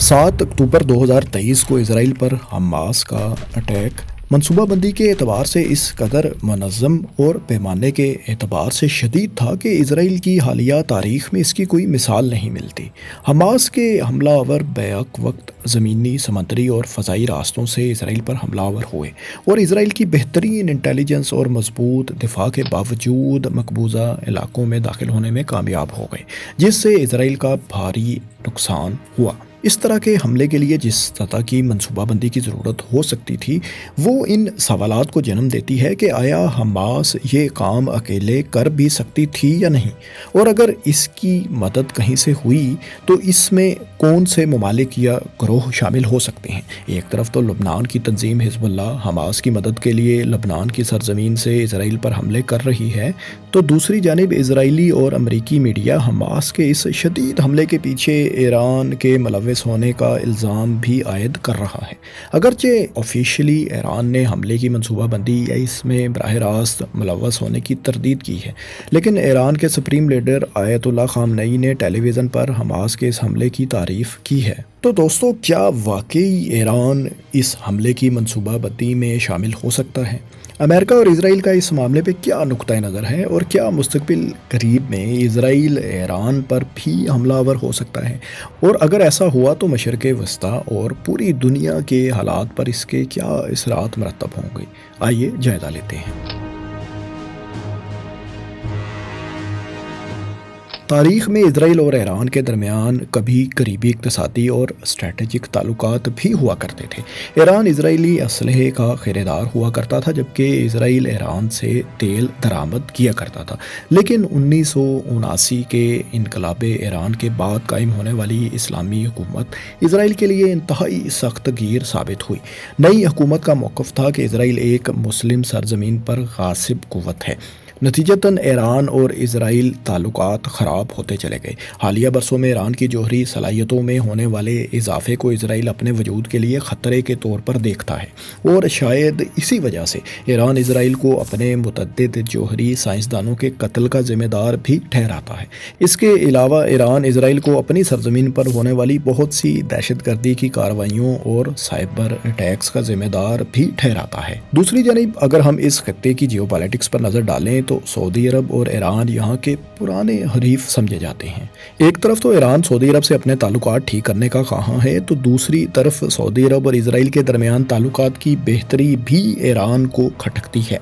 7 اکتوبر 2023 کو اسرائیل پر حماس کا اٹیک منصوبہ بندی کے اعتبار سے اس قدر منظم اور پیمانے کے اعتبار سے شدید تھا کہ اسرائیل کی حالیہ تاریخ میں اس کی کوئی مثال نہیں ملتی۔ حماس کے حملہ آور بیک وقت زمینی، سمندری اور فضائی راستوں سے اسرائیل پر حملہ آور ہوئے اور اسرائیل کی بہترین انٹیلیجنس اور مضبوط دفاع کے باوجود مقبوضہ علاقوں میں داخل ہونے میں کامیاب ہو گئے، جس سے اسرائیل کا بھاری نقصان ہوا۔ اس طرح کے حملے کے لیے جس سطح کی منصوبہ بندی کی ضرورت ہو سکتی تھی، وہ ان سوالات کو جنم دیتی ہے کہ آیا حماس یہ کام اکیلے کر بھی سکتی تھی یا نہیں، اور اگر اس کی مدد کہیں سے ہوئی تو اس میں کون سے ممالک یا گروہ شامل ہو سکتے ہیں۔ ایک طرف تو لبنان کی تنظیم حزب اللہ حماس کی مدد کے لیے لبنان کی سرزمین سے اسرائیل پر حملے کر رہی ہے، تو دوسری جانب اسرائیلی اور امریکی میڈیا حماس کے اس شدید حملے کے پیچھے ایران کے ملوث ہونے کا الزام بھی عائد کر رہا ہے۔ اگرچہ آفیشلی ایران نے حملے کی منصوبہ بندی یا اس میں براہ راست ملوث ہونے کی تردید کی ہے، لیکن ایران کے سپریم لیڈر آیت اللہ خامنئی نے ٹیلی ویژن پر حماس کے اس حملے کی تعریف کی ہے۔ تو دوستو، کیا واقعی ایران اس حملے کی منصوبہ بندی میں شامل ہو سکتا ہے؟ امریکہ اور اسرائیل کا اس معاملے پہ کیا نقطہ نظر ہے، اور کیا مستقبل قریب میں اسرائیل ایران پر بھی حملہ آور ہو سکتا ہے؟ اور اگر ایسا ہوا تو مشرق وسطیٰ اور پوری دنیا کے حالات پر اس کے کیا اثرات مرتب ہوں گے؟ آئیے جائزہ لیتے ہیں۔ تاریخ میں اسرائیل اور ایران کے درمیان کبھی قریبی اقتصادی اور اسٹریٹجک تعلقات بھی ہوا کرتے تھے۔ ایران اسرائیلی اسلحے کا خریدار ہوا کرتا تھا، جبکہ اسرائیل ایران سے تیل درآمد کیا کرتا تھا۔ لیکن 1979 کے انقلاب ایران کے بعد قائم ہونے والی اسلامی حکومت اسرائیل کے لیے انتہائی سخت گیر ثابت ہوئی۔ نئی حکومت کا موقف تھا کہ اسرائیل ایک مسلم سرزمین پر غاصب قوت ہے۔ نتیجتاً ایران اور اسرائیل تعلقات خراب ہوتے چلے گئے۔ حالیہ برسوں میں ایران کی جوہری صلاحیتوں میں ہونے والے اضافے کو اسرائیل اپنے وجود کے لیے خطرے کے طور پر دیکھتا ہے، اور شاید اسی وجہ سے ایران اسرائیل کو اپنے متعدد جوہری سائنسدانوں کے قتل کا ذمہ دار بھی ٹھہراتا ہے۔ اس کے علاوہ ایران اسرائیل کو اپنی سرزمین پر ہونے والی بہت سی دہشت گردی کی کارروائیوں اور سائبر اٹیکس کا ذمہ دار بھی ٹھہراتا ہے۔ دوسری جانب اگر ہم اس خطے کی جیو پالیٹکس پر نظر ڈالیں تو سعودی عرب اور ایران یہاں کے پرانے حریف سمجھے جاتے ہیں۔ ایک طرف تو ایران سعودی عرب سے اپنے تعلقات ٹھیک کرنے کا خواہاں ہے، تو دوسری طرف سعودی عرب اور اسرائیل کے درمیان تعلقات کی بہتری بھی ایران کو کھٹکتی ہے۔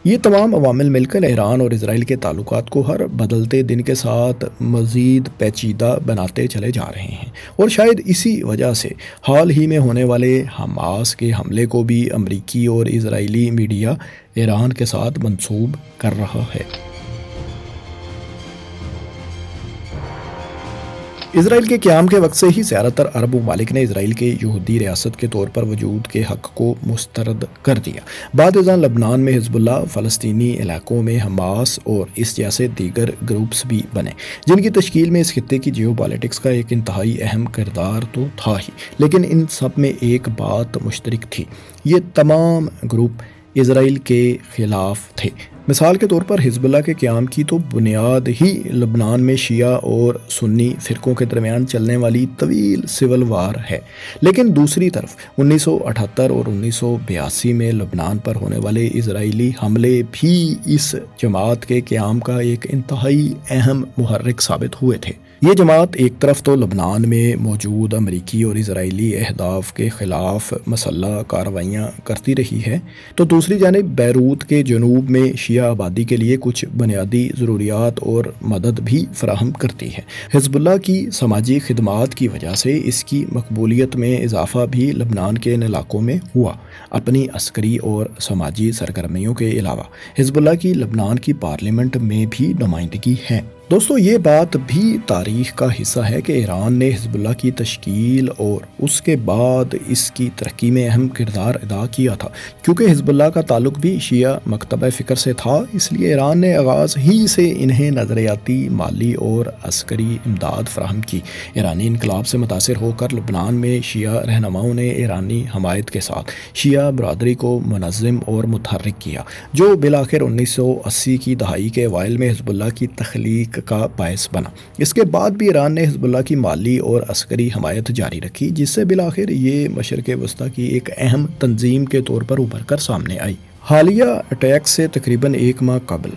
یہ تمام عوامل مل کر ایران اور اسرائیل کے تعلقات کو ہر بدلتے دن کے ساتھ مزید پیچیدہ بناتے چلے جا رہے ہیں، اور شاید اسی وجہ سے حال ہی میں ہونے والے حماس کے حملے کو بھی امریکی اور اسرائیلی میڈیا ایران کے ساتھ منسوب کر رہا ہے۔ اسرائیل کے قیام کے وقت سے ہی زیادہ تر عرب ممالک نے اسرائیل کے یہودی ریاست کے طور پر وجود کے حق کو مسترد کر دیا۔ بعد ازاں لبنان میں حزب اللہ، فلسطینی علاقوں میں حماس اور اس جیسے دیگر گروپس بھی بنے، جن کی تشکیل میں اس خطے کی جیو پالیٹکس کا ایک انتہائی اہم کردار تو تھا ہی، لیکن ان سب میں ایک بات مشترک تھی: یہ تمام گروپ اسرائیل کے خلاف تھے۔ مثال کے طور پر حزب اللہ کے قیام کی تو بنیاد ہی لبنان میں شیعہ اور سنی فرقوں کے درمیان چلنے والی طویل سول وار ہے، لیکن دوسری طرف 1978 اور 1982 میں لبنان پر ہونے والے اسرائیلی حملے بھی اس جماعت کے قیام کا ایک انتہائی اہم محرک ثابت ہوئے تھے۔ یہ جماعت ایک طرف تو لبنان میں موجود امریکی اور اسرائیلی اہداف کے خلاف مسلح کارروائیاں کرتی رہی ہے، تو دوسری جانب بیروت کے جنوب میں شیعہ آبادی کے لیے کچھ بنیادی ضروریات اور مدد بھی فراہم کرتی ہے۔ حزب اللہ کی سماجی خدمات کی وجہ سے اس کی مقبولیت میں اضافہ بھی لبنان کے ان علاقوں میں ہوا۔ اپنی عسکری اور سماجی سرگرمیوں کے علاوہ حزب اللہ کی لبنان کی پارلیمنٹ میں بھی نمائندگی ہے۔ دوستو، یہ بات بھی تاریخ کا حصہ ہے کہ ایران نے حزب اللہ کی تشکیل اور اس کے بعد اس کی ترقی میں اہم کردار ادا کیا تھا۔ کیونکہ حزب اللہ کا تعلق بھی شیعہ مکتبہ فکر سے تھا، اس لیے ایران نے آغاز ہی سے انہیں نظریاتی، مالی اور عسکری امداد فراہم کی۔ ایرانی انقلاب سے متاثر ہو کر لبنان میں شیعہ رہنماؤں نے ایرانی حمایت کے ساتھ شیعہ برادری کو منظم اور متحرک کیا، جو بالآخر 1980 کی دہائی کے اوائل میں حزب اللہ کی تخلیق کا باعث بنا۔ اس کے بعد بھی ایران نے حزب اللہ کی مالی اور عسکری حمایت جاری رکھی، جس سے بالآخر یہ مشرق وسطیٰ کی ایک اہم تنظیم کے طور پر ابھر کر سامنے آئی۔ حالیہ اٹیک سے تقریباً 1 ماہ قبل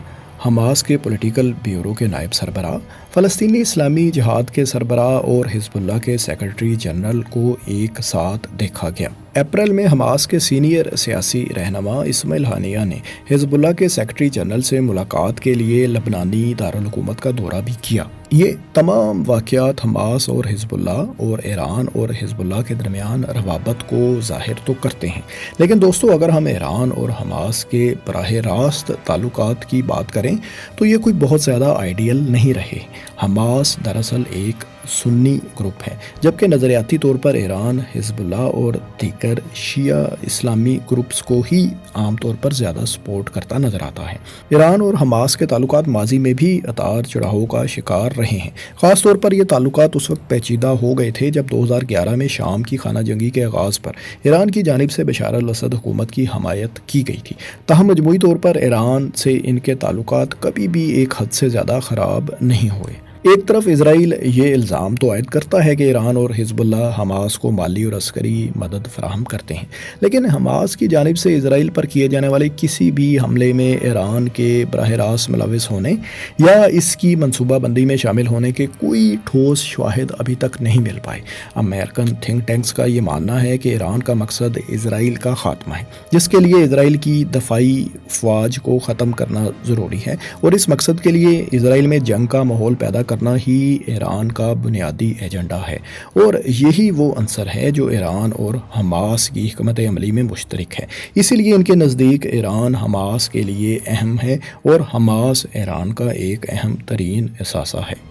حماس کے پولیٹیکل بیورو کے نائب سربراہ، فلسطینی اسلامی جہاد کے سربراہ اور حزب اللہ کے سیکرٹری جنرل کو ایک ساتھ دیکھا گیا۔ اپریل میں حماس کے سینئر سیاسی رہنما اسماعیل ہانیہ نے حزب اللہ کے سیکرٹری جنرل سے ملاقات کے لیے لبنانی دارالحکومت کا دورہ بھی کیا۔ یہ تمام واقعات حماس اور حزب اللہ اور ایران اور حزب اللہ کے درمیان روابط کو ظاہر تو کرتے ہیں، لیکن دوستو اگر ہم ایران اور حماس کے براہ راست تعلقات کی بات کریں تو یہ کوئی بہت زیادہ آئیڈیل نہیں رہے۔ حماس دراصل ایک سنی گروپ ہے، جبکہ نظریاتی طور پر ایران حزب اللہ اور دیگر شیعہ اسلامی گروپس کو ہی عام طور پر زیادہ سپورٹ کرتا نظر آتا ہے۔ ایران اور حماس کے تعلقات ماضی میں بھی اتار چڑھاؤ کا شکار رہے ہیں۔ خاص طور پر یہ تعلقات اس وقت پیچیدہ ہو گئے تھے جب 2011 میں شام کی خانہ جنگی کے آغاز پر ایران کی جانب سے بشار الاسد حکومت کی حمایت کی گئی تھی۔ تاہم مجموعی طور پر ایران سے ان کے تعلقات کبھی بھی ایک حد سے زیادہ خراب نہیں ہوئے۔ ایک طرف اسرائیل یہ الزام تو عائد کرتا ہے کہ ایران اور حزب اللہ حماس کو مالی اور عسکری مدد فراہم کرتے ہیں، لیکن حماس کی جانب سے اسرائیل پر کیے جانے والے کسی بھی حملے میں ایران کے براہ راست ملوث ہونے یا اس کی منصوبہ بندی میں شامل ہونے کے کوئی ٹھوس شواہد ابھی تک نہیں مل پائے۔ امریکن تھنک ٹینکس کا یہ ماننا ہے کہ ایران کا مقصد اسرائیل کا خاتمہ ہے، جس کے لیے اسرائیل کی دفاعی افواج کو ختم کرنا ضروری ہے، اور اس مقصد کے لیے اسرائیل میں جنگ کا ماحول پیدا کرنا ہی ایران کا بنیادی ایجنڈا ہے، اور یہی وہ عنصر ہے جو ایران اور حماس کی حکمت عملی میں مشترک ہے۔ اسی لیے ان کے نزدیک ایران حماس کے لیے اہم ہے اور حماس ایران کا ایک اہم ترین اثاثہ ہے۔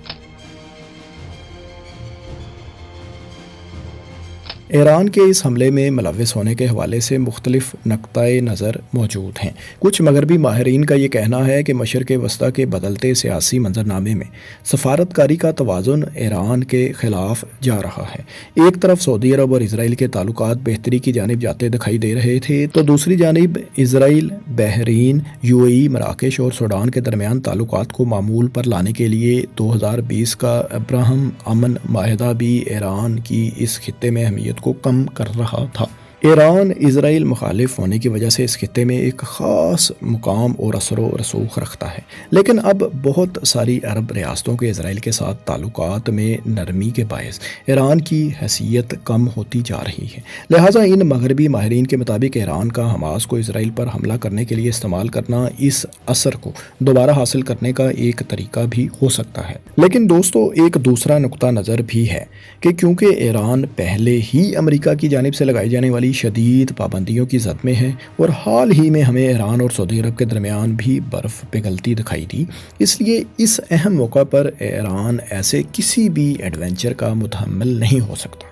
ایران کے اس حملے میں ملوث ہونے کے حوالے سے مختلف نقطۂ نظر موجود ہیں۔ کچھ مغربی ماہرین کا یہ کہنا ہے کہ مشرق وسطیٰ کے بدلتے سیاسی منظرنامے میں سفارتکاری کا توازن ایران کے خلاف جا رہا ہے۔ ایک طرف سعودی عرب اور اسرائیل کے تعلقات بہتری کی جانب جاتے دکھائی دے رہے تھے، تو دوسری جانب اسرائیل، بحرین، UAE، مراکش اور سوڈان کے درمیان تعلقات کو معمول پر لانے کے لیے 2020 کا ابراہم امن معاہدہ بھی ایران کی اس خطے میں اہمیت کو کم کر رہا تھا۔ ایران اسرائیل مخالف ہونے کی وجہ سے اس خطے میں ایک خاص مقام اور اثر و رسوخ رکھتا ہے، لیکن اب بہت ساری عرب ریاستوں کے اسرائیل کے ساتھ تعلقات میں نرمی کے باعث ایران کی حیثیت کم ہوتی جا رہی ہے۔ لہٰذا ان مغربی ماہرین کے مطابق ایران کا حماس کو اسرائیل پر حملہ کرنے کے لیے استعمال کرنا اس اثر کو دوبارہ حاصل کرنے کا ایک طریقہ بھی ہو سکتا ہے۔ لیکن دوستو ایک دوسرا نقطہ نظر بھی ہے کہ کیونکہ ایران پہلے ہی امریکہ کی جانب سے لگائی جانے والی شدید پابندیوں کی زد میں ہے، اور حال ہی میں ہمیں ایران اور سعودی عرب کے درمیان بھی برف پگھلتی دکھائی دی، اس لیے اس اہم موقع پر ایران ایسے کسی بھی ایڈونچر کا متحمل نہیں ہو سکتا۔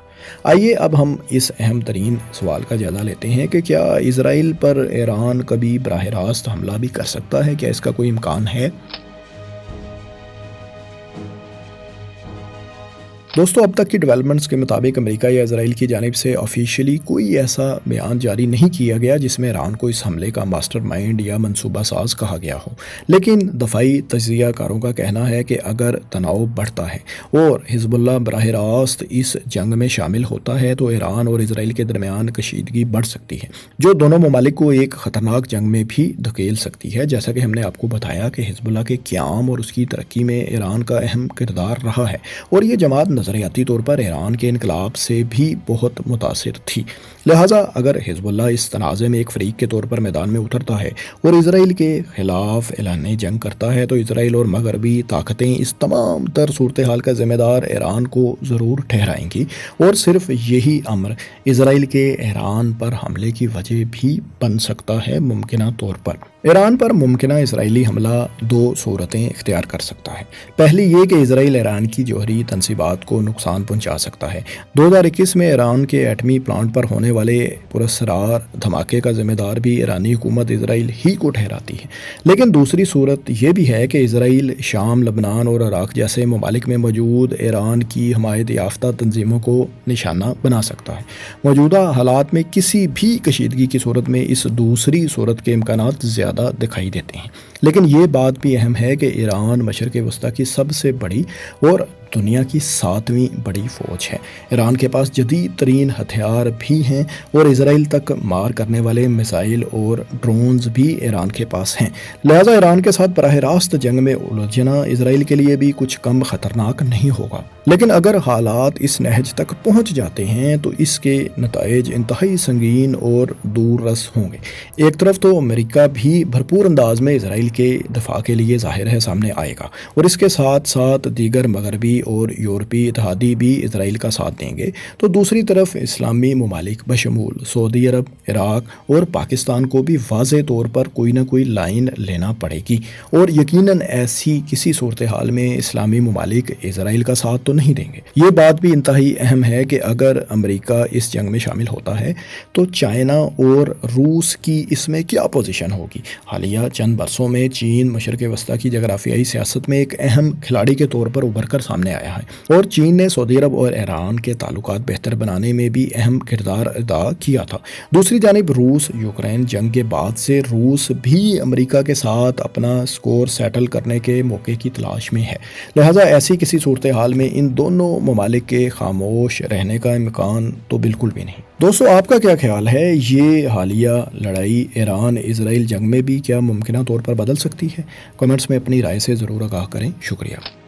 آئیے اب ہم اس اہم ترین سوال کا جائزہ لیتے ہیں کہ کیا اسرائیل پر ایران کبھی براہ راست حملہ بھی کر سکتا ہے؟ کیا اس کا کوئی امکان ہے؟ دوستو اب تک کی ڈیولپمنٹس کے مطابق امریکہ یا اسرائیل کی جانب سے آفیشیلی کوئی ایسا بیان جاری نہیں کیا گیا جس میں ایران کو اس حملے کا ماسٹر مائنڈ یا منصوبہ ساز کہا گیا ہو، لیکن دفاعی تجزیہ کاروں کا کہنا ہے کہ اگر تناؤ بڑھتا ہے اور حزب اللہ براہ راست اس جنگ میں شامل ہوتا ہے تو ایران اور اسرائیل کے درمیان کشیدگی بڑھ سکتی ہے، جو دونوں ممالک کو ایک خطرناک جنگ میں بھی دھکیل سکتی ہے۔ جیسا کہ ہم نے آپ کو بتایا کہ حزب اللہ کے قیام اور اس کی ترقی میں ایران کا اہم کردار رہا ہے، اور یہ جماعت نظریاتی طور پر ایران کے انقلاب سے بھی بہت متاثر تھی۔ لہٰذا اگر حزب اللہ اس تنازع میں ایک فریق کے طور پر میدان میں اترتا ہے اور اسرائیل کے خلاف اعلان جنگ کرتا ہے تو اسرائیل اور مغربی طاقتیں اس تمام تر صورتحال کا ذمہ دار ایران کو ضرور ٹھہرائیں گی، اور صرف یہی امر اسرائیل کے ایران پر حملے کی وجہ بھی بن سکتا ہے۔ ممکنہ طور پر ایران پر ممکنہ اسرائیلی حملہ دو صورتیں اختیار کر سکتا ہے۔ پہلی یہ کہ اسرائیل ایران کی جوہری تنصیبات کو نقصان پہنچا سکتا ہے۔ 2021 میں ایران کے ایٹمی پلانٹ پر ہونے والے پراسرار دھماکے کا ذمہ دار بھی ایرانی حکومت اسرائیل ہی کو ٹھہراتی ہے۔ لیکن دوسری صورت یہ بھی ہے کہ اسرائیل شام، لبنان اور عراق جیسے ممالک میں موجود ایران کی حمایت یافتہ تنظیموں کو نشانہ بنا سکتا ہے۔ موجودہ حالات میں کسی بھی کشیدگی کی صورت میں اس دوسری صورت کے امکانات زیادہ زیادہ دکھائی دیتے ہیں، لیکن یہ بات بھی اہم ہے کہ ایران مشرق وسطیٰ کی سب سے بڑی اور دنیا کی 7ویں بڑی فوج ہے۔ ایران کے پاس جدید ترین ہتھیار بھی ہیں اور اسرائیل تک مار کرنے والے میزائل اور ڈرونز بھی ایران کے پاس ہیں، لہٰذا ایران کے ساتھ براہ راست جنگ میں الجھنا اسرائیل کے لیے بھی کچھ کم خطرناک نہیں ہوگا۔ لیکن اگر حالات اس نہج تک پہنچ جاتے ہیں تو اس کے نتائج انتہائی سنگین اور دور رس ہوں گے۔ ایک طرف تو امریکہ بھی بھرپور انداز میں اسرائیل کے دفاع کے لیے ظاہر ہے سامنے آئے گا، اور اس کے ساتھ ساتھ دیگر مغربی اور یورپی اتحادی بھی اسرائیل کا ساتھ دیں گے، تو دوسری طرف اسلامی ممالک بشمول سعودی عرب، عراق اور پاکستان کو بھی واضح طور پر کوئی نہ کوئی لائن لینا پڑے گی، اور یقیناً ایسی کسی صورتحال میں اسلامی ممالک اسرائیل کا ساتھ تو نہیں دیں گے۔ یہ بات بھی انتہائی اہم ہے کہ اگر امریکہ اس جنگ میں شامل ہوتا ہے تو چائنا اور روس کی اس میں کیا پوزیشن ہوگی۔ حالیہ چند برسوں میں چین مشرق وسطیٰ کی جغرافیائی سیاست میں ایک اہم کھلاڑی کے طور پر ابھر کر سامنے آیا ہے، اور چین نے سعودی عرب اور ایران کے تعلقات بہتر بنانے میں بھی اہم کردار ادا کیا تھا۔ دوسری جانب روس یوکرین جنگ کے بعد سے روس بھی امریکہ کے ساتھ اپنا سکور سیٹل کرنے کے موقع کی تلاش میں ہے، لہٰذا ایسی کسی صورتحال میں ان دونوں ممالک کے خاموش رہنے کا امکان تو بالکل بھی نہیں۔ دوستو، آپ کا کیا خیال ہے؟ یہ حالیہ لڑائی ایران اسرائیل جنگ میں بھی کیا ممکنہ طور پر بدل سکتی ہے؟ کمنٹس میں اپنی رائے سے ضرور آگاہ کریں۔ شکریہ۔